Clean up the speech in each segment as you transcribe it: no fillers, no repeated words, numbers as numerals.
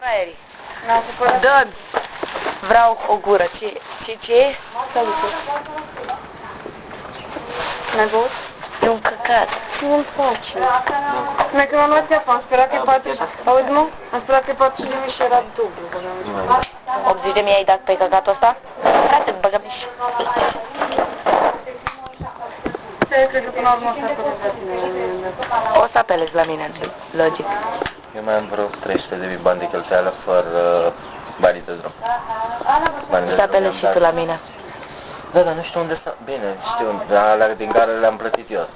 Fraierii. Dă, vreau o gură. Ce e? N-ai băut? E un căcat. Nu-mi place. Mai că m-am luat țeapă, am sperat că e 40. Auzi, mă? Am sperat că e 40 de mii și era dublu. 80 de mii ai dat pe căcatul ăsta? Frate, băgăm și... Ce cred că până la urmă o să apelezi la tine? O să apelezi la mine, logic. Eu mai am vreo 300 de mii bani de cheltuială fără banii de drum. O să apelezi și tu la mine. Da, dar nu știu unde să... Bine, știu, dar alea din gară le-am plătit eu.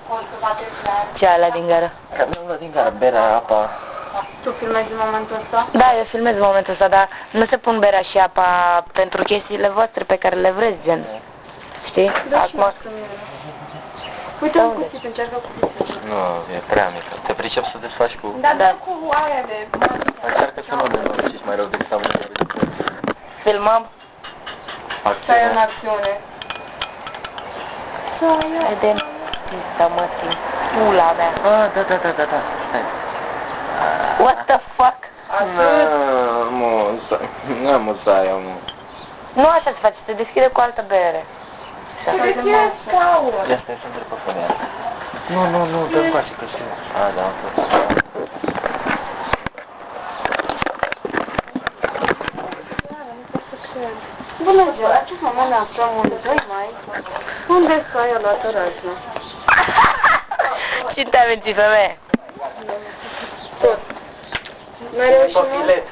Ce alea din gară? Că mi-am luat din gară berea, apa... Tu filmezi în momentul ăsta? Da, eu filmez în momentul ăsta, dar nu se pun berea și apa pentru chestiile voastre pe care le vreți, gen. Știi? Da, Acum... Uite un cuțit, încearcă cuțitul. Nu, e prea mică. Te pricep să desfaci cu... Da, cu aia de... Încearcă să nu desfaci mai rău decât am văzut. Filmăm? Stai în acțiune. Vedem. Pista mătii. Pula mea. Ah, da. Stai. What the fuck? Nu, aia, mă. Nu așa se face, se deschide cu altă bere. Se deschide scaun. Ia stai să-mi telefonul ea. Nu, dă-mi coace că știu. Ah, da, am fost. Bună ziua, la acest moment ne aflăm în 2 mai. Unde s-a ea luat razna? Cine te-a mințit, femeie? Tot. N-ai reușit, nu? Cofilet.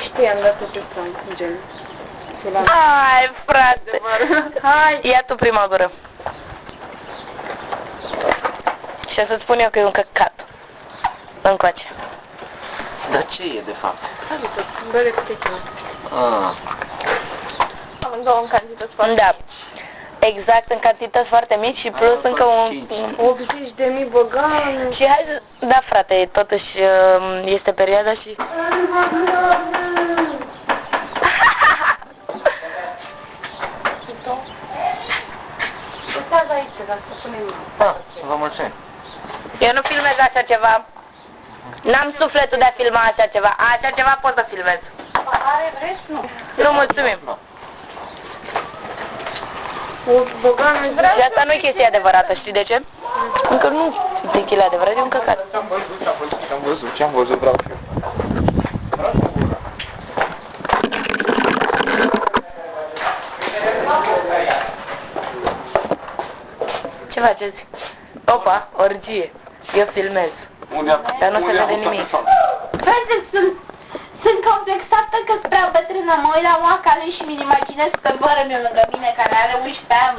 Știam, dar tot ce stăm, gen. Hai, frate! Hai! Ia tu prima gură. Și o să-ți spun eu că e un căcat. Încoace. Dar ce e, de fapt? Hai, tot, bere cu tequila. Ah. Amândouă în cantități foarte Da. Exact, în cantități foarte mici și plus încă un... 80.000 băgani. Și hai să... Da, frate, totuși este perioada și... Uitați aici, ca să punem... Ah, vă mulțumim. Eu nu filmez așa ceva. N-am sufletul de a filma așa ceva. Așa ceva pot să filmez. Are vreți? Nu. Nu, mulțumim. O băgană... Și asta nu e chestia adevărată, știi de ce? Încă nu sunt tequila adevărat, e un căcat. Ce-am văzut, vreau și eu. Ce faceți? Opa, orgie. Eu filmez. Dar nu se vede nimic. Frate, sunt complexată că-s prea bătrână, mă uit la moacale și mi-imaginez că bără meu lângă mine care are 11 ani,